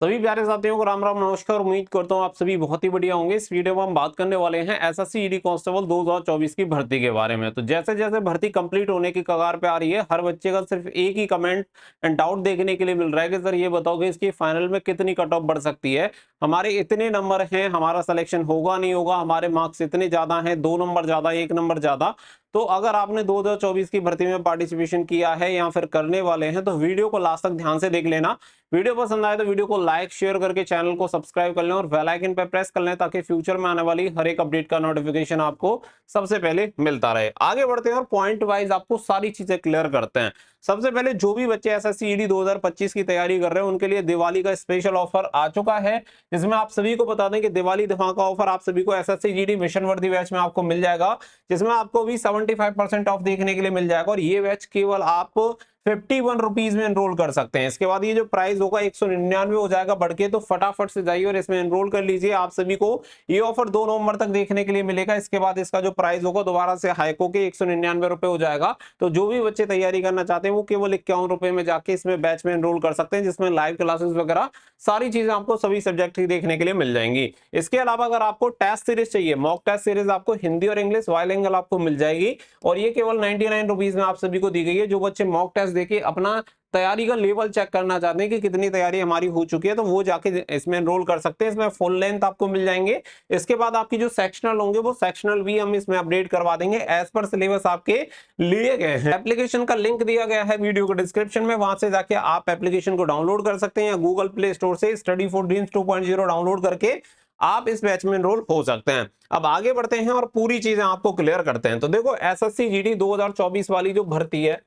सभी प्यारे साथियों को राम राम नमस्कार। उम्मीद करता हूँ आप सभी बहुत ही बढ़िया होंगे। इस वीडियो में हम बात करने वाले हैं एसएससी ईडी कांस्टेबल 2024 की भर्ती के बारे में। तो जैसे जैसे भर्ती कंप्लीट होने की कगार पे आ रही है, हर बच्चे का सिर्फ एक ही कमेंट एंड डाउट देखने के लिए मिल रहा है कि सर ये बताओ कि इसकी फाइनल में कितनी कट ऑफ बढ़ सकती है। हमारे इतने नंबर हैं, हमारा सिलेक्शन होगा नहीं होगा, हमारे मार्क्स इतने ज्यादा हैं, 2 नंबर ज्यादा, 1 नंबर ज्यादा। तो अगर आपने 2024 की भर्ती में पार्टिसिपेशन किया है या फिर करने वाले हैं तो वीडियो को लास्ट तक ध्यान से देख लेना। वीडियो पसंद आए तो वीडियो को लाइक शेयर करके चैनल को सब्सक्राइब कर लें और बेल आइकन पर प्रेस कर लें ताकि फ्यूचर में आने वाली हर एक अपडेट का नोटिफिकेशन आपको सबसे पहले मिलता रहे। आगे बढ़ते हैं और पॉइंट वाइज आपको सारी चीजें क्लियर करते हैं। सबसे पहले जो भी बच्चे एसएससी ईडी 2025 की तैयारी कर रहे हैं उनके लिए दिवाली का स्पेशल ऑफर आ चुका है, जिसमें आप सभी को बता दें कि दिवाली धमाका ऑफर आप सभी को एसएससी जीडी मिशन वर्दी बैच में आपको मिल जाएगा, जिसमें आपको भी 75% ऑफ देखने के लिए मिल जाएगा। और ये बैच केवल आप 51 रुपीज में एनरोल कर सकते हैं। इसके बाद ये जो प्राइस होगा 199 हो जाएगा बढ़ के। तो फटाफट से जाइए और इसमें एनरोल कर लीजिए। आप सभी को ये ऑफर 2 नवंबर तक देखने के लिए मिलेगा। इसके बाद इसका जो प्राइस होगा दोबारा से हाइक होकर 199 रुपए हो जाएगा। तो जो भी बच्चे तैयारी करना चाहते हैं वो केवल 51 रुपए में जाके इसमें बैच में एनरोल कर सकते हैं, जिसमें लाइव क्लासेस वगैरह सारी चीजें आपको सभी सब्जेक्ट की देखने के लिए मिल जाएंगी। इसके अलावा अगर आपको टेस्ट सीरीज चाहिए, मॉक टेस्ट सीरीज आपको हिंदी और इंग्लिश बाइलिंगुअल आपको मिल जाएगी और ये केवल 99 रुपीज में आप सभी को दी गई है। जो बच्चे मॉक टेस्ट देके अपना तैयारी का लेवल चेक करना चाहते हैं कि कितनी तैयारी हमारी हो चुकी है तो वो जाके इसमें एनरोल कर सकते हैं। इसमें फुल लेंथ आपको मिल जाएंगे। इसके बाद आपकी जो सेक्शनल होंगे वो सेक्शनल भी हम इसमें अपडेट करवा देंगे एज पर सिलेबस आपके लिए गए हैं। एप्लीकेशन का लिंक दिया गया है वीडियो के डिस्क्रिप्शन में, वहां से जाके आप एप्लीकेशन को डाउनलोड कर सकते हैं या गूगल प्ले स्टोर से स्टडी फॉर ड्रीम्स 2.0 डाउनलोड करके आप इस बैच में एनरोल हो सकते हैं। अब आगे बढ़ते हैं और पूरी चीजें आपको क्लियर करते हैं। तो देखो एसएससी जीडी 2024 वाली जो भर्ती है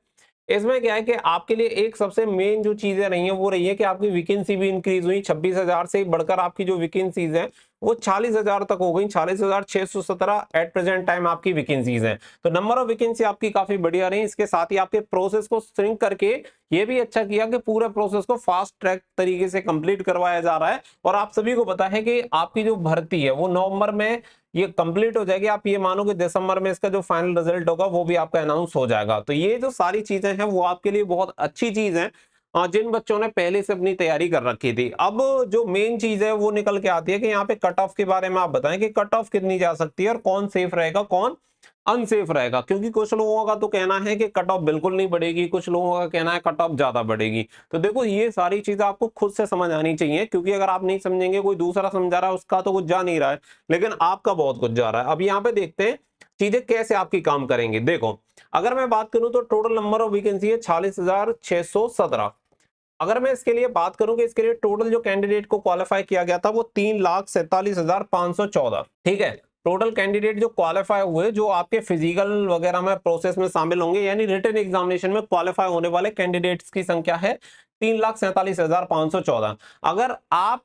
इसमें क्या है कि आपके लिए एक सबसे मेन जो चीजें रही हैं वो रही है कि आपकी वैकेंसी भी इंक्रीज हुई। 26,000 से बढ़कर आपकी जो वैकेंसीज हैं वो 40,000 तक हो गई। 40,617 एट प्रेजेंट टाइम आपकी वैकेंसीज हैं। तो नंबर ऑफ वैकेंसी आपकी काफी बढ़िया रही। इसके साथ ही आपके प्रोसेस को श्रिंक करके ये भी अच्छा किया कि पूरे प्रोसेस को फास्ट ट्रैक तरीके से कंप्लीट करवाया जा रहा है। और आप सभी को पता है कि आपकी जो भर्ती है वो नवंबर में ये कंप्लीट हो जाएगी। आप ये मानो कि दिसंबर में इसका जो फाइनल रिजल्ट होगा वो भी आपका अनाउंस हो जाएगा। तो ये जो सारी चीजें हैं वो आपके लिए बहुत अच्छी चीज है जिन बच्चों ने पहले से अपनी तैयारी कर रखी थी। अब जो मेन चीज है वो निकल के आती है कि यहाँ पे कट ऑफ के बारे में आप बताएं कि कट ऑफ कितनी जा सकती है और कौन सेफ रहेगा कौन अनसेफ रहेगा। क्योंकि कुछ लोगों का तो कहना है कि कट ऑफ बिल्कुल नहीं बढ़ेगी, कुछ लोगों का कहना है कट ऑफ ज्यादा बढ़ेगी। तो देखो ये सारी चीजें आपको खुद से समझ आनी चाहिए, क्योंकि अगर आप नहीं समझेंगे, कोई दूसरा समझा रहा है उसका तो कुछ जा नहीं रहा है लेकिन आपका बहुत कुछ जा रहा है। अब यहाँ पे देखते हैं चीजें कैसे आपकी काम करेंगी। देखो अगर मैं बात करूं तो टोटल नंबर ऑफ वैकेंसी है 46,617। अगर मैं इसके लिए बात करूं कि इसके लिए टोटल जो कैंडिडेट को क्वालिफाई किया गया था वो 3,47,514, ठीक है। टोटल कैंडिडेट जो क्वालिफाई हुए, जो आपके फिजिकल वगैरह में प्रोसेस में शामिल होंगे, यानी रिटन एग्जामिनेशन में क्वालिफाई होने वाले कैंडिडेट्स की संख्या है 3,47,514। अगर आप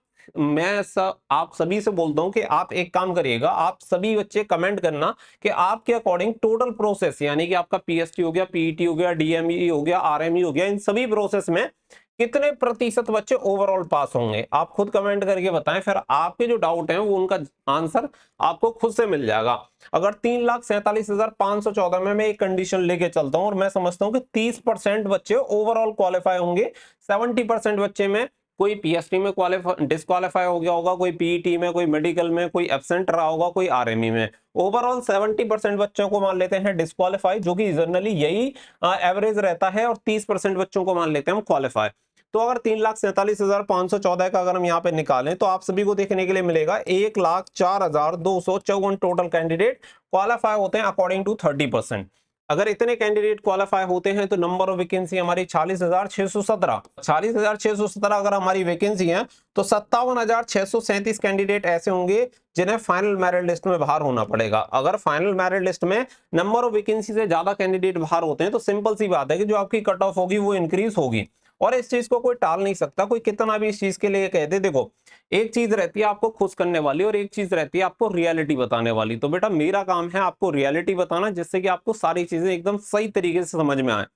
सभी से बोलता हूं कि आप एक काम करिएगा, आप सभी बच्चे कमेंट करना कि आपके अकॉर्डिंग टोटल प्रोसेस, यानी कि आपका पीएसटी हो गया, पीईटी हो गया, डीएमई हो गया, आरएमई हो गया, इन सभी प्रोसेस में कितने प्रतिशत बच्चे ओवरऑल पास होंगे। आप खुद कमेंट करके बताएं, फिर आपके जो डाउट है वो उनका आंसर आपको खुद से मिल जाएगा। अगर 3,47,514 में मैं एक कंडीशन लेके चलता हूं और मैं समझता हूं कि 30% बच्चे ओवरऑल क्वालिफाई होंगे, 70% बच्चे में कोई पीएसटी में क्वालिफाई डिस्क्वालीफाई हो गया होगा, कोई पीईटी में, कोई मेडिकल में, कोई एब्सेंट रहा होगा, कोई आरएमई में। ओवरऑल 70% बच्चों को मान लेते हैं डिस्क्वालीफाई, जो कि जनरली यही एवरेज रहता है, और 30% बच्चों को मान लेते हैं हम क्वालिफाई। तो अगर 3,47,514 का अगर हम यहाँ पे निकालें तो आप सभी को देखने के लिए मिलेगा 1,04,254 टोटल कैंडिडेट क्वालिफाई होते हैं अकॉर्डिंग टू 30%। अगर इतने कैंडिडेट क्वालिफाई होते हैं तो नंबर ऑफ वैकेंसी हमारी 40,617। 40,617 अगर हमारी वैकेंसी है तो 57,637 कैंडिडेट ऐसे होंगे जिन्हें फाइनल मेरिट लिस्ट में बाहर होना पड़ेगा। अगर फाइनल मेरिट लिस्ट में नंबर ऑफ वैकेंसी से ज्यादा कैंडिडेट बाहर होते हैं तो सिंपल सी बात है कि जो आपकी कट ऑफ होगी वो इंक्रीज होगी, और इस चीज को कोई टाल नहीं सकता, कोई कितना भी इस चीज के लिए कहते। देखो एक चीज रहती है आपको खुश करने वाली और एक चीज रहती है आपको रियलिटी बताने वाली। तो बेटा मेरा काम है आपको रियलिटी बताना, जिससे कि आपको सारी चीजें एकदम सही तरीके से समझ में आए।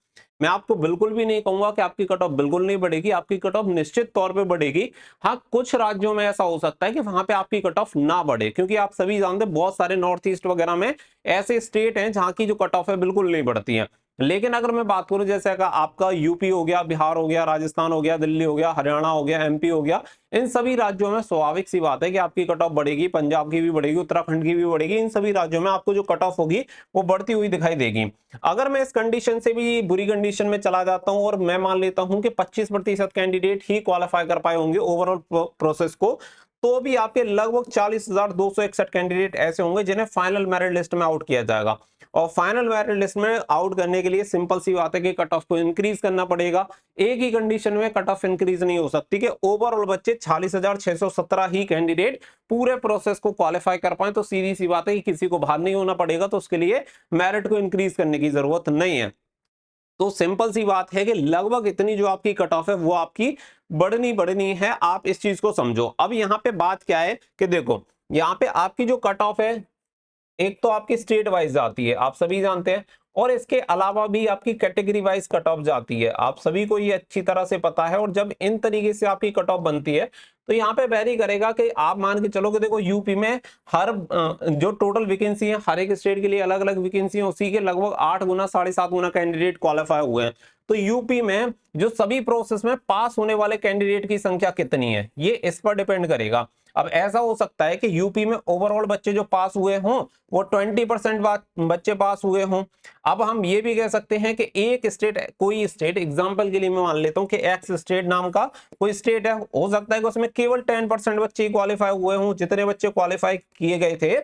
मैं आपको बिल्कुल भी नहीं कहूंगा कि आपकी कट ऑफ बिल्कुल नहीं बढ़ेगी, आपकी कट ऑफ निश्चित तौर पे बढ़ेगी। हाँ कुछ राज्यों में ऐसा हो सकता है कि वहां पे आपकी कट ऑफ ना बढ़े, क्योंकि आप सभी जानते हैं बहुत सारे नॉर्थ ईस्ट वगैरह में ऐसे स्टेट हैं जहां की जो कट ऑफ है बिल्कुल नहीं बढ़ती है। लेकिन अगर मैं बात करूं जैसे अगर आपका यूपी हो गया, बिहार हो गया, राजस्थान हो गया, दिल्ली हो गया, हरियाणा हो गया, एमपी हो गया, इन सभी राज्यों में स्वाभाविक सी बात है कि आपकी कट ऑफ बढ़ेगी, पंजाब की भी बढ़ेगी, उत्तराखंड की भी बढ़ेगी, इन सभी राज्यों में आपको जो कट ऑफ होगी वो बढ़ती हुई दिखाई देगी। अगर मैं इस कंडीशन से भी बुरी कंडीशन में चला जाता हूं और मैं मान लेता हूं कि 25% कैंडिडेट ही क्वालिफाई कर पाए होंगे ओवरऑल प्रोसेस को, तो भी आपके लगभग 40,261 कैंडिडेट ऐसे होंगे जिन्हें फाइनल मेरिट लिस्ट में आउट किया जाएगा। और फाइनल मेरिट लिस्ट में आउट करने के लिए सिंपल सी बात है कि कट ऑफ को इंक्रीज करना पड़ेगा। एक ही कंडीशन में कट ऑफ इंक्रीज नहीं हो सकती कि ओवरऑल बच्चे 46,617 ही कैंडिडेट पूरे प्रोसेस को क्वालिफाई कर पाए। तो सीधी सी बात है कि किसी को बाहर नहीं होना पड़ेगा, तो उसके लिए मेरिट को इंक्रीज करने की जरूरत नहीं है। तो सिंपल सी बात है कि लगभग इतनी जो आपकी कट ऑफ है वो आपकी बढ़नी है, आप इस चीज को समझो। अब यहाँ पे बात क्या है कि देखो यहाँ पे आपकी जो कट ऑफ है, एक तो आपकी स्टेट वाइज जाती है, आप सभी जानते हैं, और इसके अलावा भी आपकी कैटेगरी वाइज कट ऑफ जाती है, आप सभी को ये अच्छी तरह से पता है। और जब इन तरीके से आपकी कट ऑफ बनती है तो यहाँ पे वेरी करेगा कि आप मान के चलो कि देखो यूपी में हर जो टोटल वैकेंसी है हर एक स्टेट के लिए अलग अलग वैकेंसी है, उसी के लगभग 8 गुना 7.5 गुना कैंडिडेट क्वालिफाई हुए हैं। तो यूपी में जो सभी प्रोसेस में पास होने वाले कैंडिडेट की संख्या कितनी है ये इस पर डिपेंड करेगा। अब ऐसा हो सकता है कि यूपी में ओवरऑल बच्चे जो पास हुए हों वो 20% बच्चे पास हुए हों। अब हम ये भी कह सकते हैं कि एक स्टेट, कोई स्टेट एग्जांपल के लिए मैं मान लेता हूं कि एक्स स्टेट नाम का कोई स्टेट है, हो सकता है कि उसमें केवल 10% बच्चे ही क्वालिफाई हुए हों। जितने बच्चे क्वालिफाई किए गए थे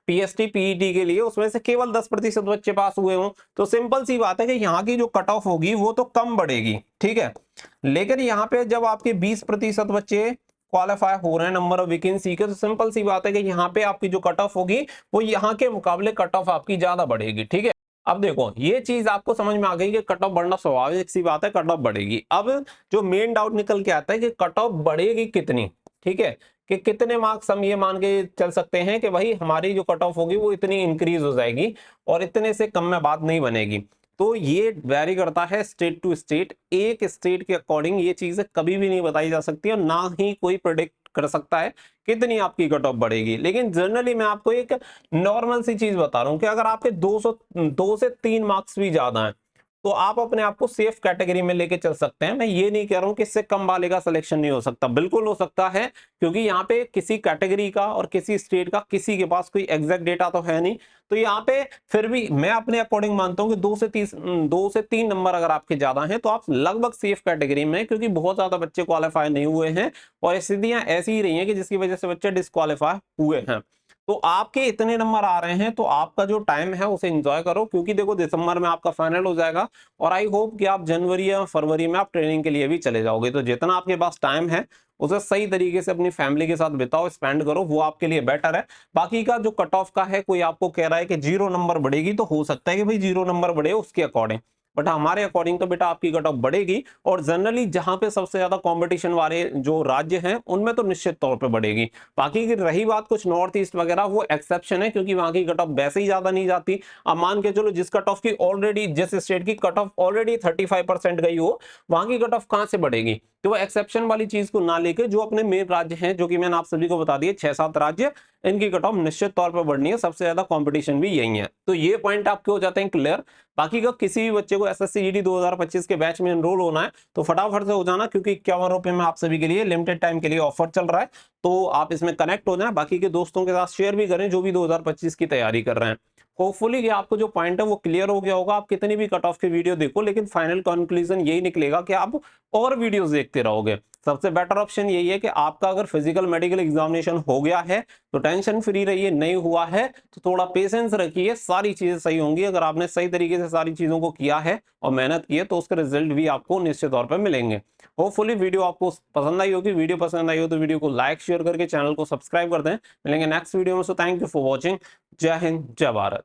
पीएसटी पीईटी के लिए उसमें से केवल 10% बच्चे पास हुए हों। तो सिंपल सी बात है कि यहाँ की जो कट ऑफ होगी वो तो कम बढ़ेगी, ठीक है। लेकिन यहाँ पे जब आपके 20% बच्चे क्वालिफाई हो रहे हैं नंबर ऑफ वैकेंसी के, तो सिंपल सी बात है कि यहाँ पे आपकी जो कट ऑफ होगी वो यहाँ के मुकाबले कट ऑफ आपकी ज्यादा बढ़ेगी, ठीक है। अब देखो ये चीज आपको समझ में आ गई कि कट ऑफ बढ़ना स्वाभाविक सी बात है, कट ऑफ बढ़ेगी। अब जो मेन डाउट निकल के आता है कि कट ऑफ बढ़ेगी कितनी, ठीक है, कि कितने मार्क्स हम ये मान के चल सकते हैं कि भाई हमारी जो कट ऑफ होगी वो इतनी इंक्रीज हो जाएगी और इतने से कम में बात नहीं बनेगी। तो ये वेरी करता है स्टेट टू स्टेट, एक स्टेट के अकॉर्डिंग ये चीजें कभी भी नहीं बताई जा सकती और ना ही कोई प्रेडिक्ट कर सकता है कितनी आपकी कट ऑफ बढ़ेगी। लेकिन जनरली मैं आपको एक नॉर्मल सी चीज बता रहा हूं कि अगर आपके 2 से 3 मार्क्स भी ज्यादा हैं तो आप अपने आप को सेफ कैटेगरी में लेके चल सकते हैं। मैं ये नहीं कह रहा हूं कि इससे कम वाले का सिलेक्शन नहीं हो सकता, बिल्कुल हो सकता है, क्योंकि यहाँ पे किसी कैटेगरी का और किसी स्टेट का किसी के पास कोई एग्जैक्ट डेटा तो है नहीं। तो यहाँ पे फिर भी मैं अपने अकॉर्डिंग मानता हूँ कि 2 से 3 नंबर अगर आपके ज्यादा हैं तो आप लगभग सेफ कैटेगरी में, क्योंकि बहुत ज्यादा बच्चे क्वालिफाई नहीं हुए हैं और स्थितियां ऐसी ही रही हैं कि जिसकी वजह से बच्चे डिस्क्वालीफाई हुए हैं। तो आपके इतने नंबर आ रहे हैं तो आपका जो टाइम है उसे एंजॉय करो, क्योंकि देखो दिसंबर में आपका फाइनल हो जाएगा और आई होप कि आप जनवरी या फरवरी में आप ट्रेनिंग के लिए भी चले जाओगे। तो जितना आपके पास टाइम है उसे सही तरीके से अपनी फैमिली के साथ बिताओ, स्पेंड करो, वो आपके लिए बेटर है। बाकी का जो कट ऑफ का है, कोई आपको कह रहा है कि 0 नंबर बढ़ेगी, तो हो सकता है कि भाई 0 नंबर बढ़े उसके अकॉर्डिंग, बट हमारे अकॉर्डिंग तो बेटा आपकी कट ऑफ बढ़ेगी। और जनरली जहां पे सबसे ज्यादा कंपटीशन वाले जो राज्य हैं उनमें तो निश्चित तौर पे बढ़ेगी। बाकी की रही बात कुछ नॉर्थ ईस्ट वगैरह, वो एक्सेप्शन है क्योंकि वहां की कट ऑफ वैसे ही ज्यादा नहीं जाती। अब मान के चलो जिस कट ऑफ की ऑलरेडी, जिस स्टेट की कट ऑफ ऑलरेडी 35% गई हो, वहां की कट ऑफ कहां से बढ़ेगी। तो वो एक्सेप्शन वाली चीज को ना लेके जो अपने मेन राज्य हैं, जो कि मैंने आप सभी को बता दिए 6-7 राज्य, इनकी कट ऑफ निश्चित तौर पर बढ़नी है, सबसे ज्यादा कंपटीशन भी यही है। तो ये पॉइंट आपके हो जाते हैं क्लियर। बाकी का किसी भी बच्चे को एसएससी जीडी 2025 के बैच में एनरोल होना है तो फटाफट से हो जाना, क्योंकि 51 रुपए में आप सभी के लिए लिमिटेड टाइम के लिए ऑफर चल रहा है। तो आप इसमें कनेक्ट हो जाए, बाकी के दोस्तों के साथ शेयर भी करें जो भी 2025 की तैयारी कर रहे हैं। होपफुली आपको जो पॉइंट है वो क्लियर हो गया होगा। आप कितनी भी कट ऑफ की वीडियो देखो, लेकिन फाइनल कंक्लूजन यही निकलेगा कि आप और वीडियोस देखते रहोगे। सबसे बेटर ऑप्शन यही है कि आपका अगर फिजिकल मेडिकल एग्जामिनेशन हो गया है तो टेंशन फ्री रहिए, नहीं हुआ है तो थोड़ा पेशेंस रखिए, सारी चीजें सही होंगी। अगर आपने सही तरीके से सारी चीजों को किया है और मेहनत की है तो उसके रिजल्ट भी आपको निश्चित तौर पर मिलेंगे। होपफुली वीडियो आपको पसंद आई होगी। वीडियो पसंद आई हो तो वीडियो को लाइक शेयर करके चैनल को सब्सक्राइब कर दें। मिलेंगे नेक्स्ट वीडियो में। So thank you for watching. जय हिंद, जय भारत।